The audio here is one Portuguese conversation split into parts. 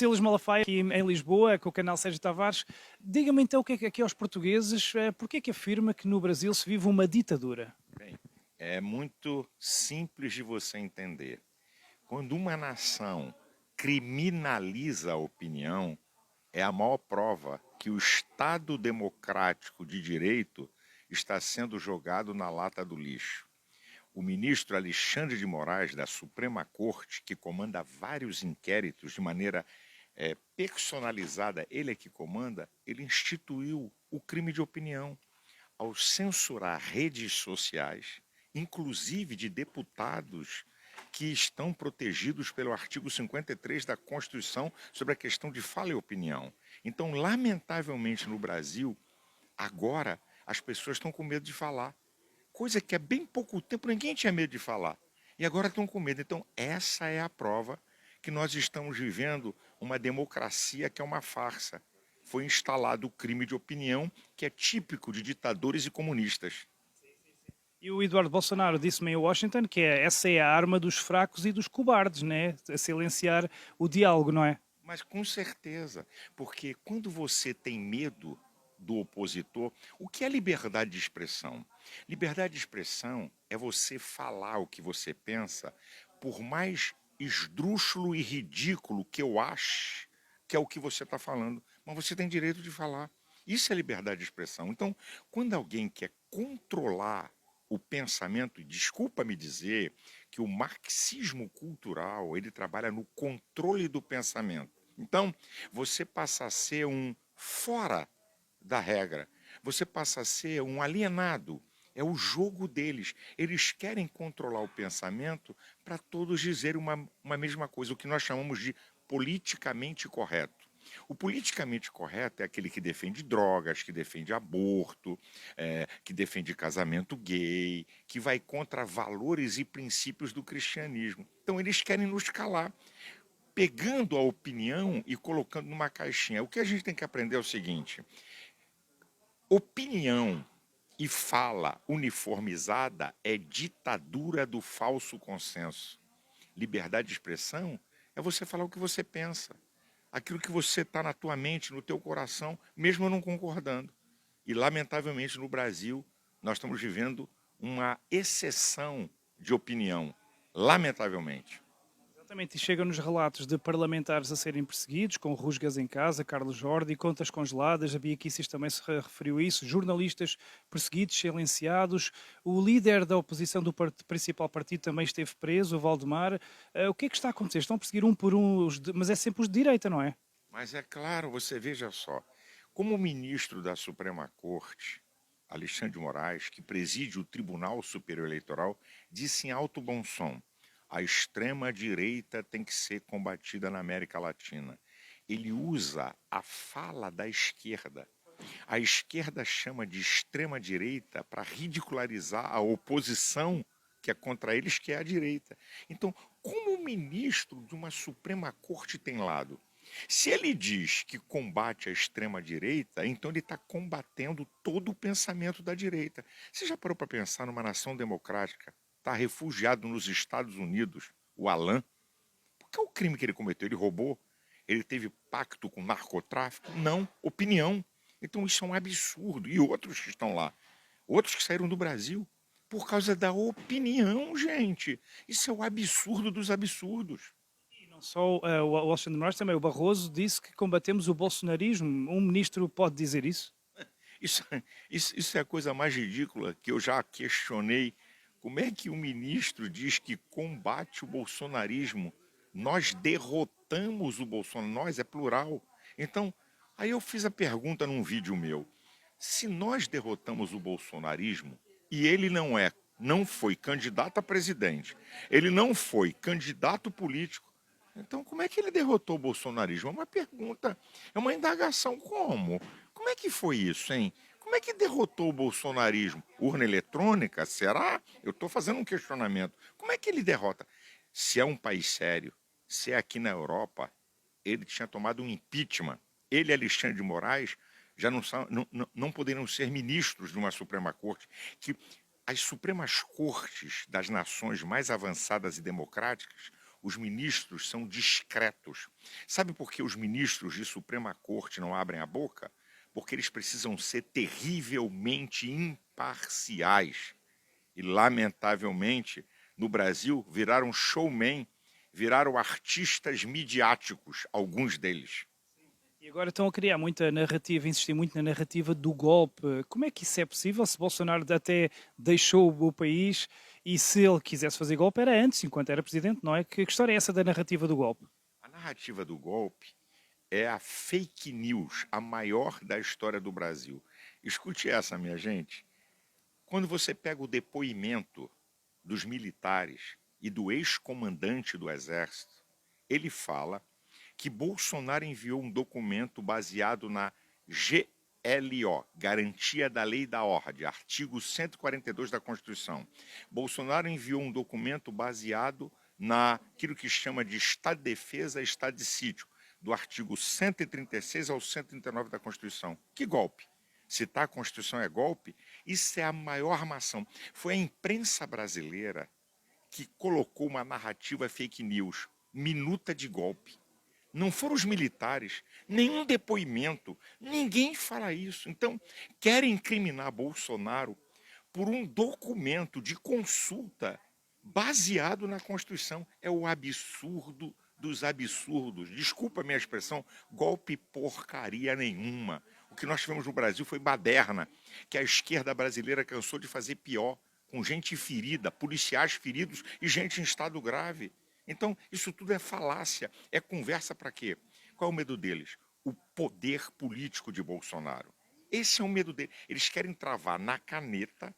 Silas Malafaia, aqui em Lisboa, com o canal Sérgio Tavares. Diga-me então o que é que aqui aos portugueses, porque é que afirma que no Brasil se vive uma ditadura? Bem, é muito simples de você entender. Quando uma nação criminaliza a opinião, é a maior prova que o Estado democrático de direito está sendo jogado na lata do lixo. O ministro Alexandre de Moraes, da Suprema Corte, que comanda vários inquéritos de maneira personalizada, ele é que comanda, ele instituiu o crime de opinião ao censurar redes sociais, inclusive de deputados que estão protegidos pelo artigo 53 da Constituição sobre a questão de fala e opinião. Então, lamentavelmente, no Brasil, agora as pessoas estão com medo de falar, coisa que há bem pouco tempo ninguém tinha medo de falar. E agora estão com medo. Então, essa é a prova que nós estamos vivendo uma democracia que é uma farsa. Foi instalado o crime de opinião, que é típico de ditadores e comunistas. E o Eduardo Bolsonaro disse-me em Washington que essa é a arma dos fracos e dos cobardes, né? A silenciar o diálogo, não é? Mas com certeza, porque quando você tem medo do opositor, o que é liberdade de expressão? Liberdade de expressão é você falar o que você pensa, por mais esdrúxulo e ridículo que eu ache que é o que você está falando, mas você tem direito de falar. Isso é liberdade de expressão. Então, quando alguém quer controlar o pensamento, e desculpa me dizer que o marxismo cultural, ele trabalha no controle do pensamento. Então, você passa a ser um fora da regra. Você passa a ser um alienado. É o jogo deles. Eles querem controlar o pensamento para todos dizerem uma mesma coisa, o que nós chamamos de politicamente correto. O politicamente correto é aquele que defende drogas, que defende aborto, que defende casamento gay, que vai contra valores e princípios do cristianismo. Então eles querem nos calar, pegando a opinião e colocando numa caixinha. O que a gente tem que aprender é o seguinte: opinião e fala uniformizada é ditadura do falso consenso. Liberdade de expressão é você falar o que você pensa, aquilo que você está na tua mente, no teu coração, mesmo não concordando. E, lamentavelmente, no Brasil, nós estamos vivendo uma exceção de opinião, lamentavelmente. Exatamente, e chegam-nos relatos de parlamentares a serem perseguidos, com rusgas em casa, Carlos Jordi, contas congeladas, a Bia Kicis também se referiu a isso, jornalistas perseguidos, silenciados, o líder da oposição do principal partido também esteve preso, o Valdemar. O que é que está a acontecer? Estão a perseguir um por um, mas é sempre os de direita, não é? Mas é claro, você veja só, como o ministro da Suprema Corte, Alexandre de Moraes, que preside o Tribunal Superior Eleitoral, disse em alto bom som: a extrema-direita tem que ser combatida na América Latina. Ele usa a fala da esquerda. A esquerda chama de extrema-direita para ridicularizar a oposição que é contra eles, que é a direita. Então, como o ministro de uma Suprema Corte tem lado? Se ele diz que combate a extrema-direita, então ele está combatendo todo o pensamento da direita. Você já parou para pensar numa nação democrática? Está refugiado nos Estados Unidos, o Alan. Qual é o crime que ele cometeu? Ele roubou? Ele teve pacto com narcotráfico? Não, opinião. Então isso é um absurdo. E outros que estão lá, outros que saíram do Brasil, por causa da opinião, gente. Isso é o absurdo dos absurdos. E não só o Alexandre de Moraes, também o Barroso disse que combatemos o bolsonarismo. Um ministro pode dizer isso? Isso, isso é a coisa mais ridícula que eu já questionei. Como é que o ministro diz que combate o bolsonarismo? Nós derrotamos o Bolsonaro, nós é plural. Então, aí eu fiz a pergunta num vídeo meu: se nós derrotamos o bolsonarismo e ele não foi candidato a presidente, ele não foi candidato político, então como é que ele derrotou o bolsonarismo? É uma pergunta, é uma indagação. Como? Como é que foi isso, hein? Como é que derrotou o bolsonarismo? Urna eletrônica? Será? Eu estou fazendo um questionamento. Como é que ele derrota? Se é um país sério, se é aqui na Europa, ele tinha tomado um impeachment. Ele e Alexandre de Moraes já não poderiam ser ministros de uma Suprema Corte. Que as Supremas Cortes das nações mais avançadas e democráticas Os ministros são discretos. Sabe por que os ministros de Suprema Corte não abrem a boca? Porque eles precisam ser terrivelmente imparciais. E, lamentavelmente, no Brasil, viraram showman, viraram artistas midiáticos, alguns deles. E agora estão a criar muita narrativa, insistir muito na narrativa do golpe. Como é que isso é possível se Bolsonaro até deixou o país e se ele quisesse fazer golpe era antes, enquanto era presidente, não é? Que história é essa da narrativa do golpe? A narrativa do golpe é a fake news, a maior da história do Brasil. Escute essa, minha gente. Quando você pega o depoimento dos militares e do ex-comandante do Exército, ele fala que Bolsonaro enviou um documento baseado na GLO, Garantia da Lei e da Ordem, artigo 142 da Constituição. Bolsonaro enviou um documento baseado naquilo que chama de Estado de Defesa e Estado de Sítio, do artigo 136 ao 139 da Constituição. Que golpe? Citar a Constituição é golpe? Isso é a maior armação. Foi a imprensa brasileira que colocou uma narrativa fake news, minuta de golpe. Não foram os militares, nenhum depoimento, ninguém fala isso. Então, querem incriminar Bolsonaro por um documento de consulta baseado na Constituição. É o absurdo dos absurdos. Desculpa a minha expressão, golpe porcaria nenhuma. O que nós tivemos no Brasil foi baderna, que a esquerda brasileira cansou de fazer pior, com gente ferida, policiais feridos e gente em estado grave. Então, isso tudo é falácia, é conversa para quê? Qual é o medo deles? O poder político de Bolsonaro. Esse é o medo deles. Eles querem travar na caneta,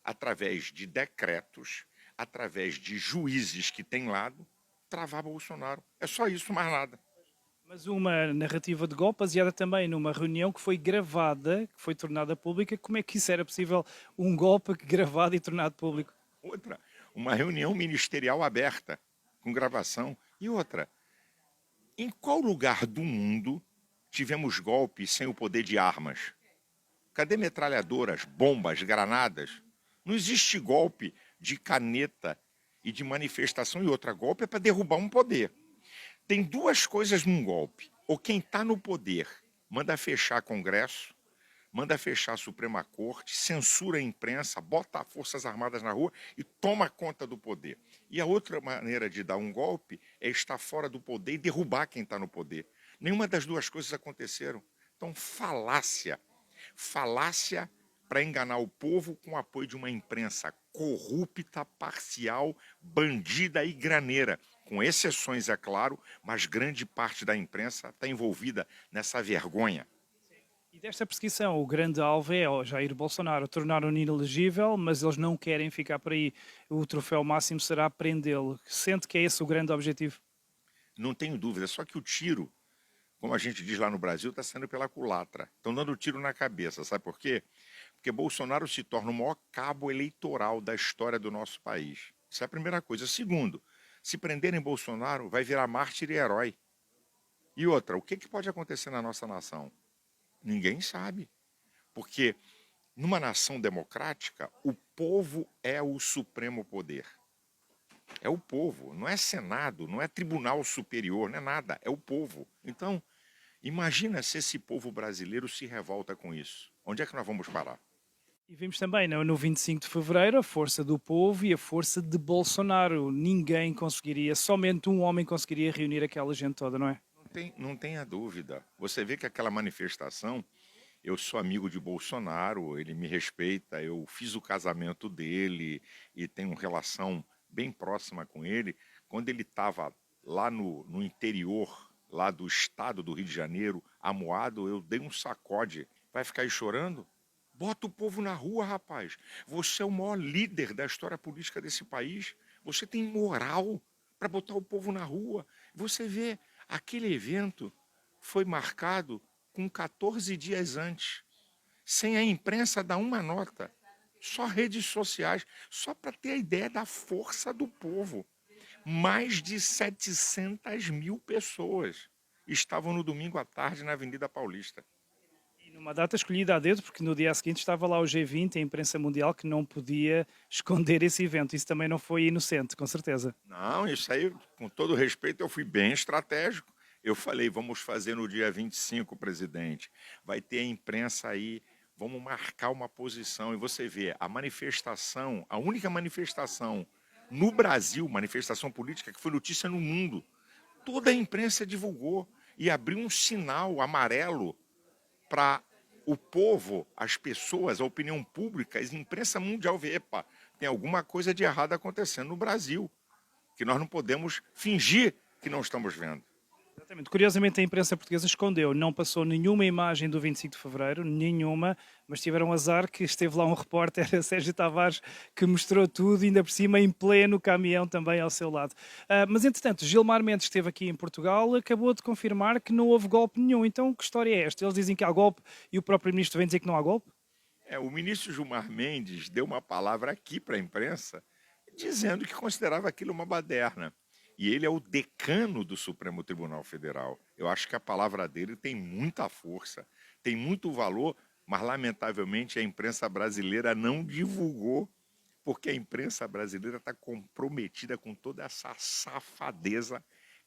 através de decretos, através de juízes que têm lado, travar Bolsonaro. É só isso, mais nada. Mas uma narrativa de golpe baseada também numa reunião que foi gravada, que foi tornada pública. Como é que isso era possível, um golpe gravado e tornado público? Outra, uma reunião ministerial aberta, com gravação. E outra, em qual lugar do mundo tivemos golpes sem o poder de armas? Cadê metralhadoras, bombas, granadas? Não existe golpe de caneta e de manifestação. E outra, golpe é para derrubar um poder. Tem duas coisas num golpe. Ou quem está no poder manda fechar Congresso, manda fechar a Suprema Corte, censura a imprensa, bota as Forças Armadas na rua e toma conta do poder. E a outra maneira de dar um golpe é estar fora do poder e derrubar quem está no poder. Nenhuma das duas coisas aconteceram. Então, falácia. Falácia para enganar o povo com o apoio de uma imprensa corrupta, parcial, bandida e graneira. Com exceções, é claro, mas grande parte da imprensa está envolvida nessa vergonha. E desta perseguição, o grande alvo é o Jair Bolsonaro, tornar-o inelegível, mas eles não querem ficar por aí. O troféu máximo será prendê-lo. Sente que é esse o grande objetivo? Não tenho dúvida, só que o tiro, como a gente diz lá no Brasil, está sendo pela culatra. Estão dando tiro na cabeça, sabe por quê? Porque Bolsonaro se torna o maior cabo eleitoral da história do nosso país. Isso é a primeira coisa. Segundo, se prenderem Bolsonaro, vai virar mártir e herói. E outra, o que pode acontecer na nossa nação? Ninguém sabe. Porque numa nação democrática, o povo é o supremo poder. É o povo, não é Senado, não é Tribunal Superior, não é nada, é o povo. Então, imagina se esse povo brasileiro se revolta com isso. Onde é que nós vamos parar? E vimos também no 25 de fevereiro a força do povo e a força de Bolsonaro. Ninguém conseguiria, somente um homem conseguiria reunir aquela gente toda, não é? Não tenha dúvida. Você vê que aquela manifestação, eu sou amigo de Bolsonaro, ele me respeita, eu fiz o casamento dele e tenho uma relação bem próxima com ele. Quando ele estava lá no interior, lá do estado do Rio de Janeiro, amuado, eu dei um sacode. Vai ficar aí chorando? Bota o povo na rua, rapaz. Você é o maior líder da história política desse país. Você tem moral para botar o povo na rua. Você vê, aquele evento foi marcado com 14 dias antes, sem a imprensa dar uma nota, só redes sociais, só para ter a ideia da força do povo. Mais de 700 mil pessoas estavam no domingo à tarde na Avenida Paulista. Uma data escolhida a dedo, porque no dia seguinte estava lá o G20 e a imprensa mundial que não podia esconder esse evento. Isso também não foi inocente, com certeza. Não, isso aí, com todo respeito, eu fui bem estratégico. Eu falei, vamos fazer no dia 25, presidente. Vai ter a imprensa aí, vamos marcar uma posição. E você vê, a manifestação, a única manifestação no Brasil, manifestação política, que foi notícia no mundo, toda a imprensa divulgou e abriu um sinal amarelo para o povo, as pessoas, a opinião pública, a imprensa mundial ver, epa, tem alguma coisa de errado acontecendo no Brasil, que nós não podemos fingir que não estamos vendo. Exatamente. Curiosamente, a imprensa portuguesa escondeu, não passou nenhuma imagem do 25 de Fevereiro, nenhuma, mas tiveram azar que esteve lá um repórter, Sérgio Tavares, que mostrou tudo, ainda por cima em pleno caminhão também ao seu lado. Mas, entretanto, Gilmar Mendes esteve aqui em Portugal, acabou de confirmar que não houve golpe nenhum. Então, que história é esta? Eles dizem que há golpe e o próprio ministro vem dizer que não há golpe? O ministro Gilmar Mendes deu uma palavra aqui para a imprensa, dizendo que considerava aquilo uma baderna. E ele é o decano do Supremo Tribunal Federal. Eu acho que a palavra dele tem muita força, tem muito valor, mas lamentavelmente a imprensa brasileira não divulgou, porque a imprensa brasileira está comprometida com toda essa safadeza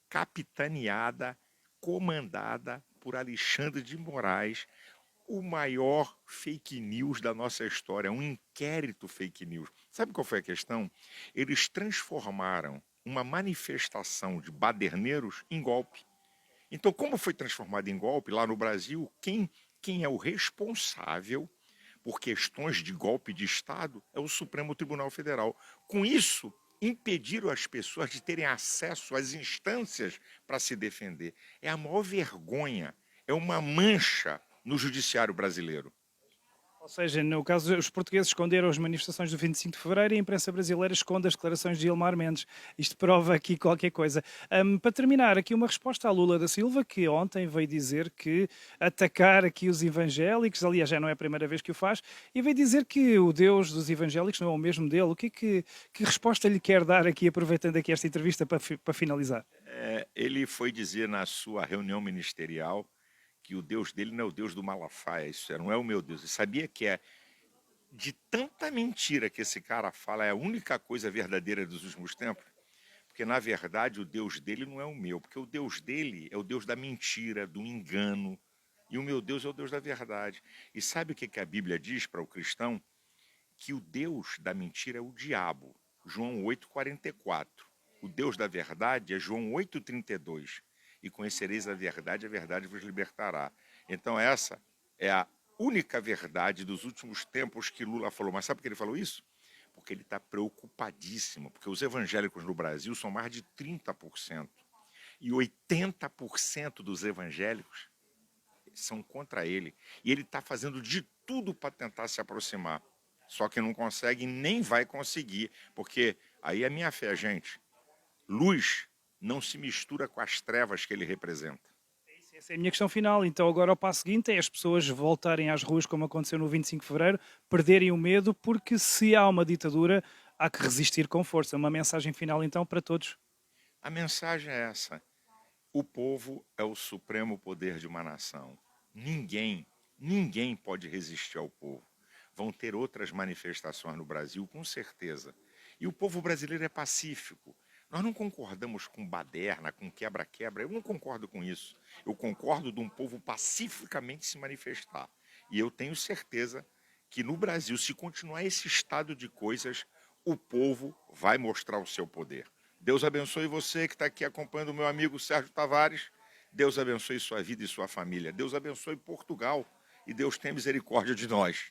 capitaneada, comandada por Alexandre de Moraes, o maior fake news da nossa história, um inquérito fake news. Sabe qual foi a questão? Eles transformaram uma manifestação de baderneiros em golpe. Então, como foi transformado em golpe lá no Brasil, quem é o responsável por questões de golpe de Estado é o Supremo Tribunal Federal. Com isso, impediram as pessoas de terem acesso às instâncias para se defender. É a maior vergonha, é uma mancha no judiciário brasileiro. Ou seja, no caso, os portugueses esconderam as manifestações do 25 de Fevereiro e a imprensa brasileira esconde as declarações de Gilmar Mendes. Isto prova aqui qualquer coisa. Para terminar, aqui uma resposta à Lula da Silva, que ontem veio dizer que atacar aqui os evangélicos, aliás, já não é a primeira vez que o faz, e veio dizer que o Deus dos evangélicos não é o mesmo dele. Que resposta lhe quer dar aqui, aproveitando aqui esta entrevista para finalizar? Ele foi dizer na sua reunião ministerial que o Deus dele não é o Deus do Malafaia, isso não é o meu Deus. Ele sabia que de tanta mentira que esse cara fala, é a única coisa verdadeira dos últimos tempos, porque na verdade o Deus dele não é o meu, porque o Deus dele é o Deus da mentira, do engano, e o meu Deus é o Deus da verdade. E sabe o que a Bíblia diz para o cristão? Que o Deus da mentira é o diabo, João 8,44. O Deus da verdade é João 8,32. E conhecereis a verdade vos libertará. Então essa é a única verdade dos últimos tempos que Lula falou. Mas sabe por que ele falou isso? Porque ele está preocupadíssimo, porque os evangélicos no Brasil são mais de 30%. E 80% dos evangélicos são contra ele. E ele está fazendo de tudo para tentar se aproximar. Só que não consegue, nem vai conseguir. Porque aí é minha fé, gente. Luz não se mistura com as trevas que ele representa. Essa é a minha questão final. Então, agora o passo seguinte é as pessoas voltarem às ruas, como aconteceu no 25 de Fevereiro, perderem o medo, porque se há uma ditadura, há que resistir com força. Uma mensagem final, então, para todos. A mensagem é essa. O povo é o supremo poder de uma nação. Ninguém pode resistir ao povo. Vão ter outras manifestações no Brasil, com certeza. E o povo brasileiro é pacífico. Nós não concordamos com baderna, com quebra-quebra. Eu não concordo com isso. Eu concordo de um povo pacificamente se manifestar. E eu tenho certeza que no Brasil, se continuar esse estado de coisas, o povo vai mostrar o seu poder. Deus abençoe você que está aqui acompanhando o meu amigo Sérgio Tavares. Deus abençoe sua vida e sua família. Deus abençoe Portugal. E Deus tenha misericórdia de nós.